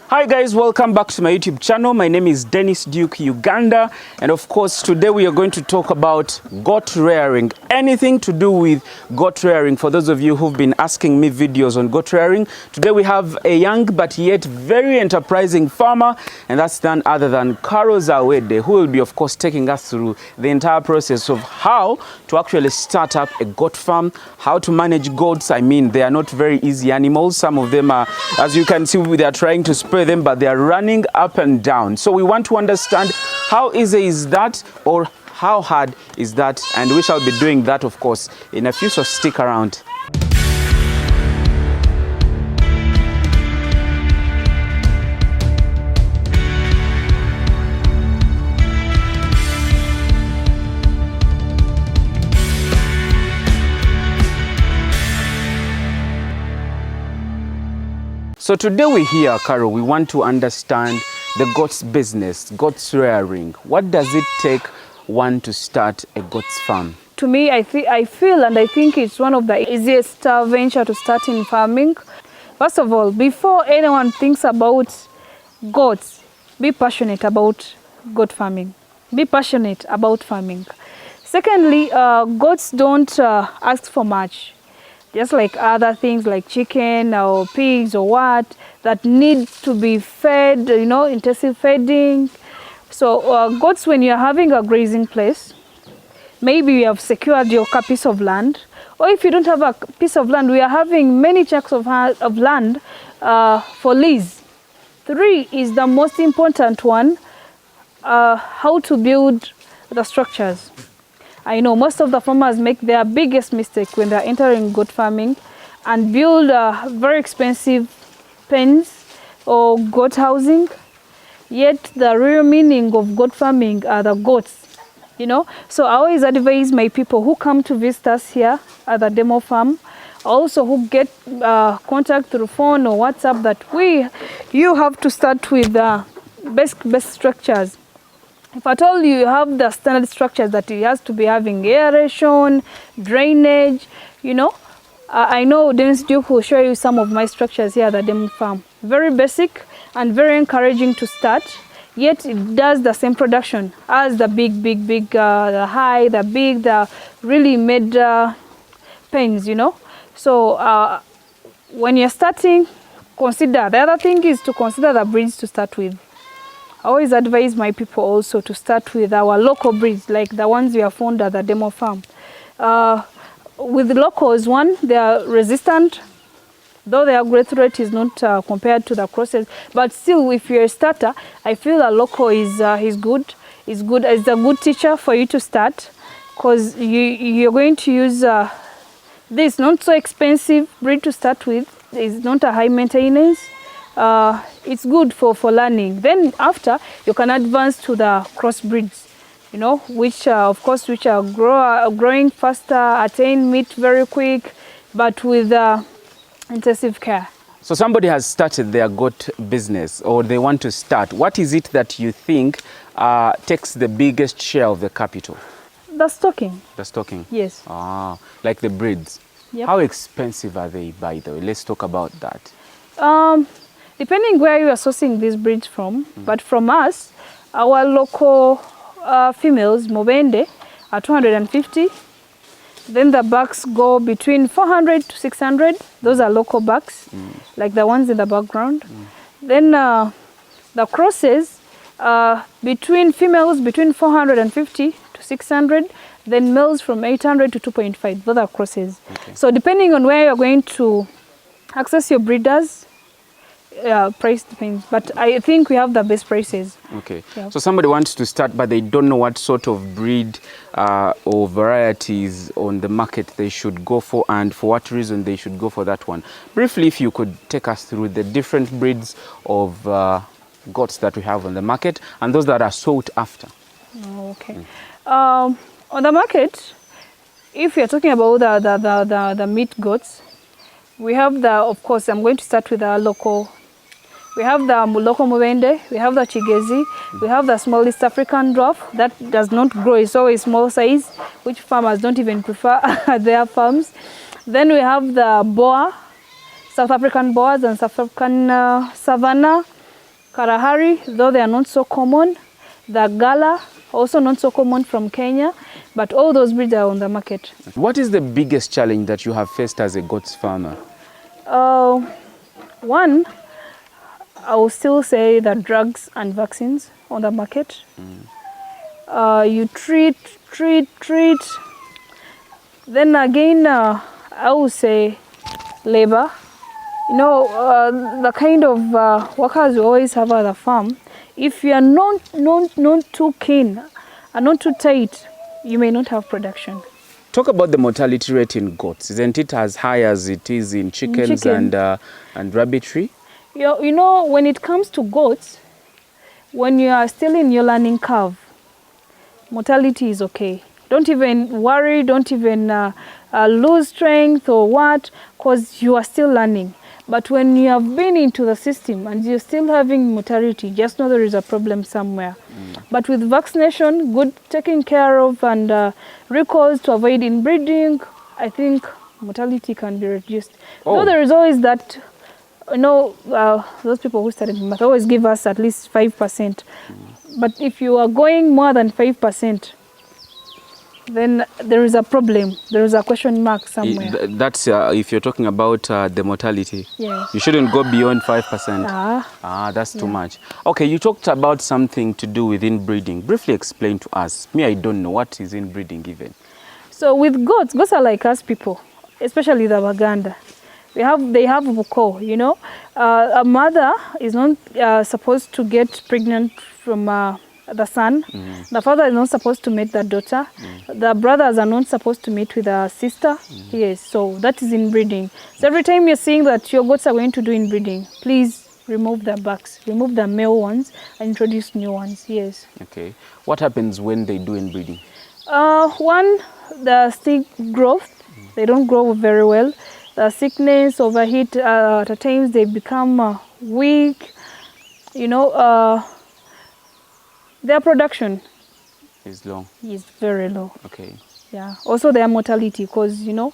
Hi guys, welcome back to my YouTube channel. My name is Dennis Duke, Uganda, and of course today we are going to talk about goat rearing. Anything to do with goat rearing. For those of you who've been asking me videos on goat rearing, today we have a young but yet very enterprising farmer, and that's none other than Carol Zawede, who will be of course taking us through the entire process of how to actually start up a goat farm, how to manage goats. I mean, they are not very easy animals. Some of them are, as you can see, they are trying to spray them, but they are running up and down. So we want to understand how easy is that, or how hard is that, and we shall be doing that of course in a few, so stick around. So today we're here, Carol, we want to understand the goats business, goats rearing. What does it take one to start a goats farm? To me, I feel and I think it's one of the easiest venture to start in farming. First of all, before anyone thinks about goats, be passionate about goat farming. Be passionate about farming. Secondly, goats don't ask for much. Just like other things like chicken or pigs or what that need to be fed, intensive feeding. So goats, when you're having a grazing place, maybe you have secured your piece of land, or if you don't have a piece of land, we are having many chunks of land for lease. 3 is the most important one, how to build the structures. I know most of the farmers make their biggest mistake when they're entering goat farming and build very expensive pens or goat housing. Yet the real meaning of goat farming are the goats, So I always advise my people who come to visit us here at the demo farm, also who get contact through phone or WhatsApp, that you have to start with the best structures. If at all you have the standard structures that it has to be having aeration, drainage, I know Dennis Duke will show you some of my structures here at the demo farm. Very basic and very encouraging to start, yet it does the same production as the big, the high, the big, the really made pens, So when you're starting, consider, the other thing is to consider the breeds to start with. I always advise my people also to start with our local breeds, like the ones we have found at the demo farm. With locals, one, they are resistant, though their growth rate is not compared to the crosses. But still, if you're a starter, I feel a local is good. It's good. It's a good teacher for you to start, because you're going to use this not so expensive breed to start with. It's not a high maintenance. It's good for learning. Then after, you can advance to the crossbreeds, which are growing faster, attain meat very quick, but with intensive care. So somebody has started their goat business, or they want to start. What is it that you think takes the biggest share of the capital? The stocking. The stocking? Yes. Like the breeds. Yep. How expensive are they, by the way? Let's talk about that. Depending where you are sourcing these breeds from, but from us, our local females, Mobende, are 250. Then the bucks go between 400 to 600. Those are local bucks, like the ones in the background. Then the crosses, between females, between 450 to 600. Then males from 800 to 2.5. Those are crosses. Okay. So depending on where you're going to access your breeders, price depends, but I think we have the best prices. Okay. Yeah. So somebody wants to start, but they don't know what sort of breed or varieties on the market they should go for, and for what reason they should go for that one. Briefly, if you could take us through the different breeds of goats that we have on the market and those that are sought after. Oh, okay. On the market, if you're talking about the meat goats, we have of course, I'm going to start with our local. We have the local Mubende, we have the Chigezi, we have the small East African dwarf that does not grow, it's always small size, which farmers don't even prefer at their farms. Then we have the boa, South African boas and South African savannah. Kalahari, though they are not so common. The Gala, also not so common from Kenya, but all those breeds are on the market. What is the biggest challenge that you have faced as a goats farmer? One, I will still say that drugs and vaccines on the market. You treat. Then again, I will say labor. You know, the kind of workers you always have at the farm, if you are not too keen and not too tight, you may not have production. Talk about the mortality rate in goats. Isn't it as high as it is in chickens and rabbitry? You know, when it comes to goats, when you are still in your learning curve, mortality is okay. Don't even worry, don't even lose strength or what, because you are still learning. But when you have been into the system and you're still having mortality, just know there is a problem somewhere. But with vaccination, good taking care of, and recalls to avoid inbreeding, I think mortality can be reduced. Though there is always that, you know, those people who study math always give us at least 5%. But if you are going more than 5%, then there is a problem. There is a question mark somewhere. That's if you're talking about the mortality. Yes. You shouldn't go beyond 5%. That's too much. Okay, you talked about something to do with inbreeding. Briefly explain to us. Me, I don't know. What is inbreeding even? So with goats, goats are like us people, especially the Uganda. They have buko, you know. A mother is not supposed to get pregnant from the son. The father is not supposed to meet the daughter. The brothers are not supposed to meet with a sister. Yes, so that is inbreeding. So every time you're seeing that your goats are going to do inbreeding, please remove the bucks, remove the male ones and introduce new ones. Yes. Okay. What happens when they do inbreeding? One, the stick growth. They don't grow very well. The sickness, overheat, at times they become weak. You know, their production is low. Is very low. Okay. Yeah. Also their mortality, because, you know.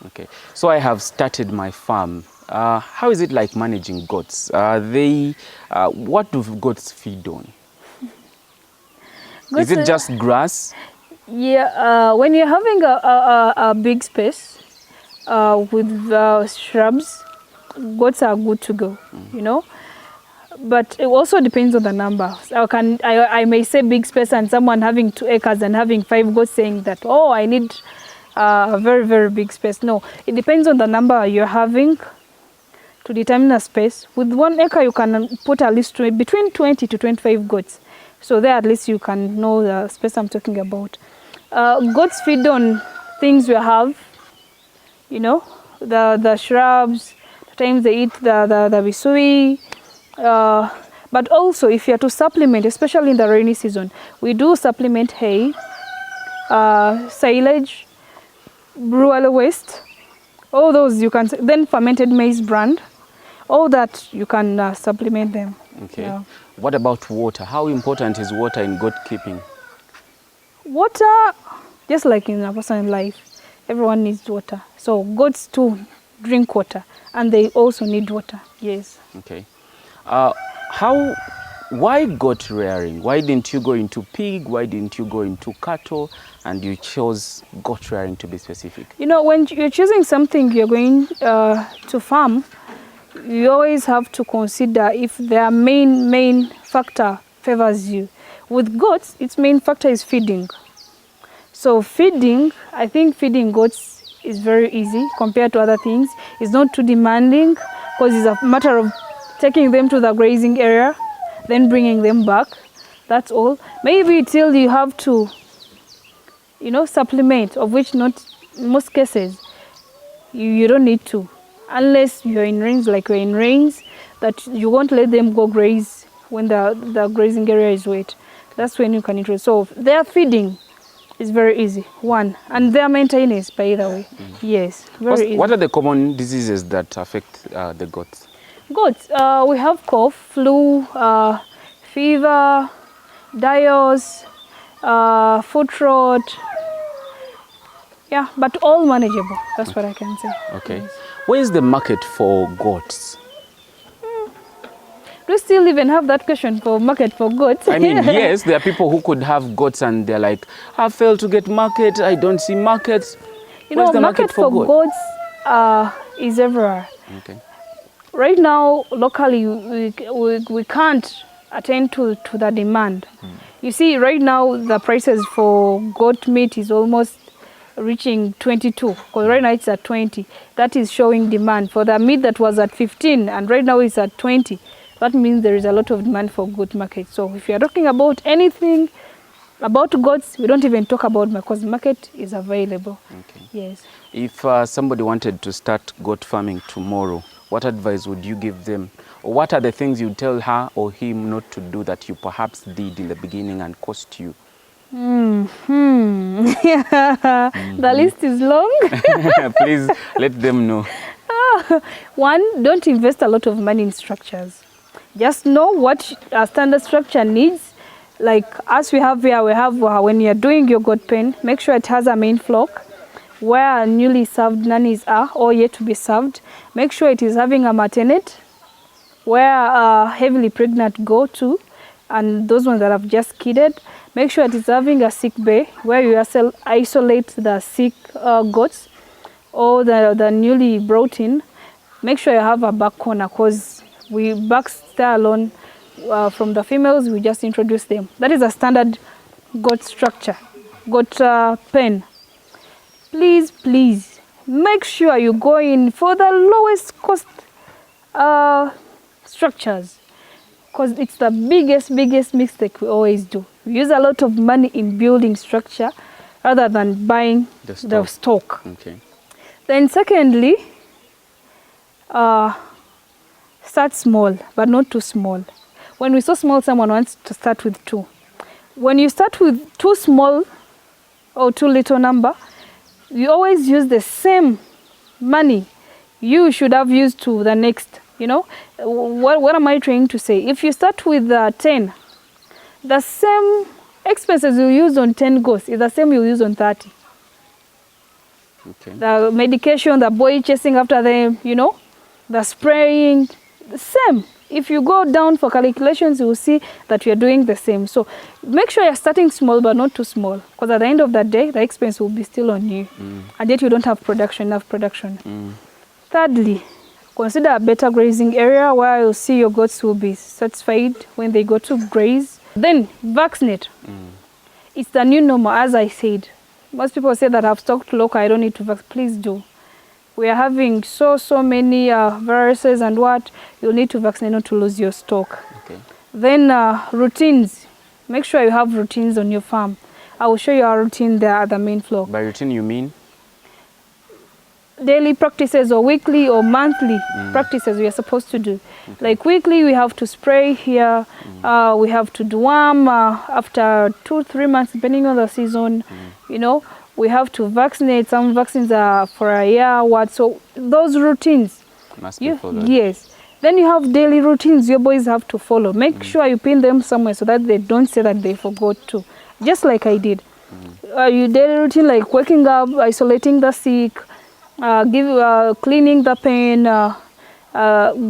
Okay. So I have started my farm. How is it like managing goats? What do goats feed on? Is it just grass? Yeah. When you're having a big space with shrubs, goats are good to go. You know. But it also depends on the number. I may say big space and someone having 2 acres and having 5 goats saying that, oh, I need a very, very big space. No, it depends on the number you're having to determine a space. With 1 acre, you can put at least between 20 to 25 goats. So there at least you can know the space I'm talking about. Goats feed on things we have, you know, the shrubs. At times they eat the bisui. But also if you are to supplement, especially in the rainy season, we do supplement hay, silage, brewer waste, all those you can, then fermented maize bran, all that you can supplement them. Okay. Yeah. What about water? How important is water in goat keeping? Water, just like in a personal life, everyone needs water. So goats too drink water, and they also need water. Yes. Okay. Why goat rearing? Why didn't you go into pig? Why didn't you go into cattle? And you chose goat rearing to be specific. You know, when you're choosing something you're going to farm, you always have to consider if their main factor favors you. With goats, its main factor is feeding. So feeding, I think feeding goats is very easy compared to other things. It's not too demanding because it's a matter of taking them to the grazing area, then bringing them back. That's all. Maybe till you have to, you know, supplement, of which not in most cases you don't need to, unless you're in rains, like you're in rains, that you won't let them go graze when the grazing area is wet. That's when you can introduce. So their feeding is very easy, one, and their maintenance, by the way. Yes, very easy. What are the common diseases that affect the goats? Goats, we have cough, flu, fever, dios, foot rot. Yeah, but all manageable. That's what I can say. Okay. Yes. Where is the market for goats? Do you still even have that question for market for goats? I mean, yes, there are people who could have goats and they're like, I failed to get market, I don't see markets. You Where's know, the market for goats is everywhere. Okay. Right now, locally, we can't attend to the demand. You see, right now, the prices for goat meat is almost reaching 22, because right now it's at 20. That is showing demand. For the meat that was at 15, and right now it's at 20. That means there is a lot of demand for goat market. So if you're talking about anything about goats, we don't even talk about because market is available. Okay. Yes. If somebody wanted to start goat farming tomorrow, what advice would you give them? Or what are the things you tell her or him not to do that you perhaps did in the beginning and cost you? The list is long. Please let them know. One, don't invest a lot of money in structures. Just know what a standard structure needs. Like as we have here, we have when you're doing your goat pen, make sure it has a main flock where newly served nannies are or yet to be served. Make sure it is having a maternate where heavily pregnant go to, and those ones that have just kidded. Make sure it is having a sick bay where you isolate the sick goats or the newly brought in. Make sure you have a back corner, because we back stay alone from the females, we just introduce them. That is a standard goat structure, goat pen. Please, please, make sure you go in for the lowest cost structures, because it's the biggest mistake we always do. We use a lot of money in building structure rather than buying the stock. Okay. Then secondly, start small, but not too small. When we're so small, someone wants to start with 2. When you start with too small or too little number, you always use the same money you should have used to the next. You know, what am I trying to say? If you start with 10, the same expenses you use on 10 goats is the same you use on 30. Okay. The medication, the boy chasing after them, you know, the spraying, the same. If you go down for calculations, you will see that you're doing the same. So make sure you're starting small, but not too small, because at the end of the day, the expense will be still on you. And yet you don't have enough production. Thirdly, consider a better grazing area where you'll see your goats will be satisfied when they go to graze. Then vaccinate. It's the new normal, as I said. Most people say that I've stocked local, I don't need to vaccinate. Please do. We are having so many viruses and what, you'll need to vaccinate not to lose your stock. Okay. Then routines. Make sure you have routines on your farm. I will show you our routine there at the main floor. By routine you mean? Daily practices or weekly or monthly practices we are supposed to do. Okay. Like weekly we have to spray here, we have to deworm after 2-3 months depending on the season, you know. We have to vaccinate. Some vaccines are for a year. So those routines must be followed. Yes. Then you have daily routines your boys have to follow. Make sure you pin them somewhere so that they don't say that they forgot to. Just like I did. Your daily routine, like waking up, isolating the sick, cleaning the pen,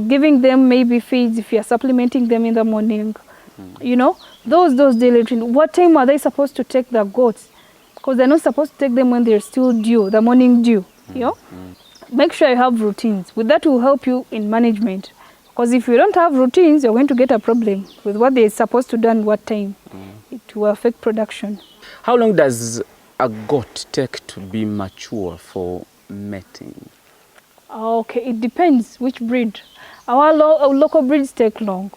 giving them maybe feeds if you are supplementing them in the morning. You know, those daily routines. What time are they supposed to take the goats? Because they're not supposed to take them when they're still due, the morning dew, you know? Make sure you have routines. With that will help you in management. Because if you don't have routines, you're going to get a problem with what they're supposed to do and what time. It will affect production. How long does a goat take to be mature for mating? Okay, it depends which breed. Our local breeds take long.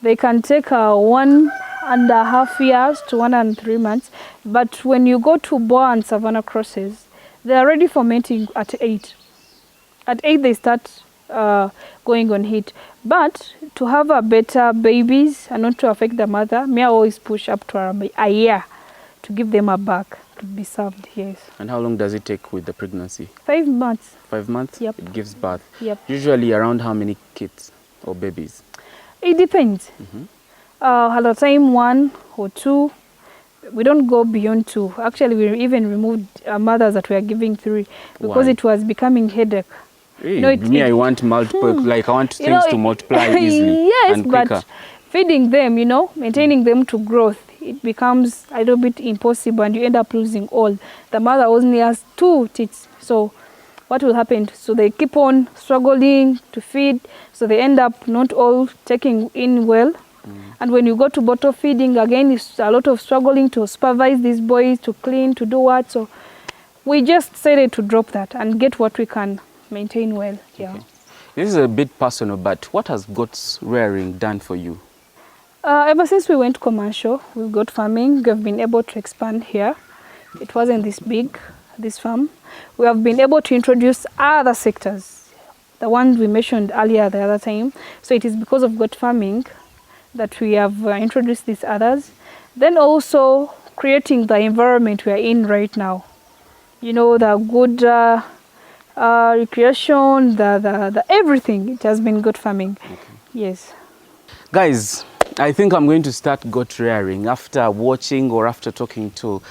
They can take 1.5 years to 1 and 3 months. But when you go to Boer and Savannah crosses, they are ready for mating at 8. At 8 they start going on heat. But to have a better babies and not to affect the mother, I always push up to a year to give them a back to be served. Yes. And how long does it take with the pregnancy? 5 months. 5 months? Yep. It gives birth. Yep. Usually around how many kids or babies? It depends. At a time 1 or 2. We don't go beyond 2. Actually, we even removed mothers that were giving 3 because it was becoming headache. Hey, I want multiple, like I want things to multiply easily. Yes, and quicker. But feeding them, maintaining them to growth, it becomes a little bit impossible, and you end up losing all. The mother only has 2 teats, so what will happen? So they keep on struggling to feed, so they end up not all taking in well. And when you go to bottle feeding, again, it's a lot of struggling to supervise these boys, to clean, to do what. So we just decided to drop that and get what we can maintain well. Yeah. Okay. This is a bit personal, but what has goat rearing done for you? Ever since we went commercial with goat farming, we have been able to expand here. It wasn't this big, this farm. We have been able to introduce other sectors, the ones we mentioned earlier the other time. So it is because of goat farming that we have introduced these others. Then also creating the environment we are in right now. The good recreation, the everything. It has been good farming. Okay. Yes. Guys, I think I'm going to start goat rearing after watching or after talking to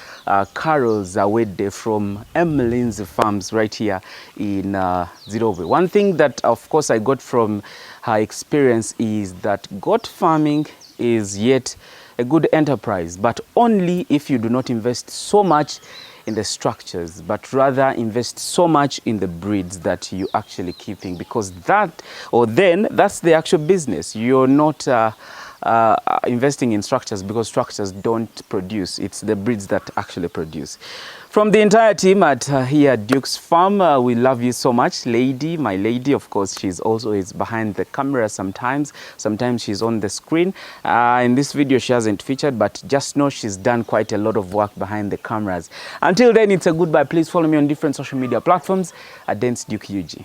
Carol Zawede from Emily's Farms right here in Zirobe. One thing that, of course, I got from her experience is that goat farming is yet a good enterprise, but only if you do not invest so much in the structures, but rather invest so much in the breeds that you actually keeping, because that's the actual business. You're not investing in structures because structures don't produce. It's the breeds that actually produce. From the entire team at here at Duke's Farm, we love you so much. My lady, of course, she's also is behind the camera sometimes. Sometimes she's on the screen. In this video, she hasn't featured, but just know she's done quite a lot of work behind the cameras. Until then, it's a goodbye. Please follow me on different social media platforms at Dense Duke UG.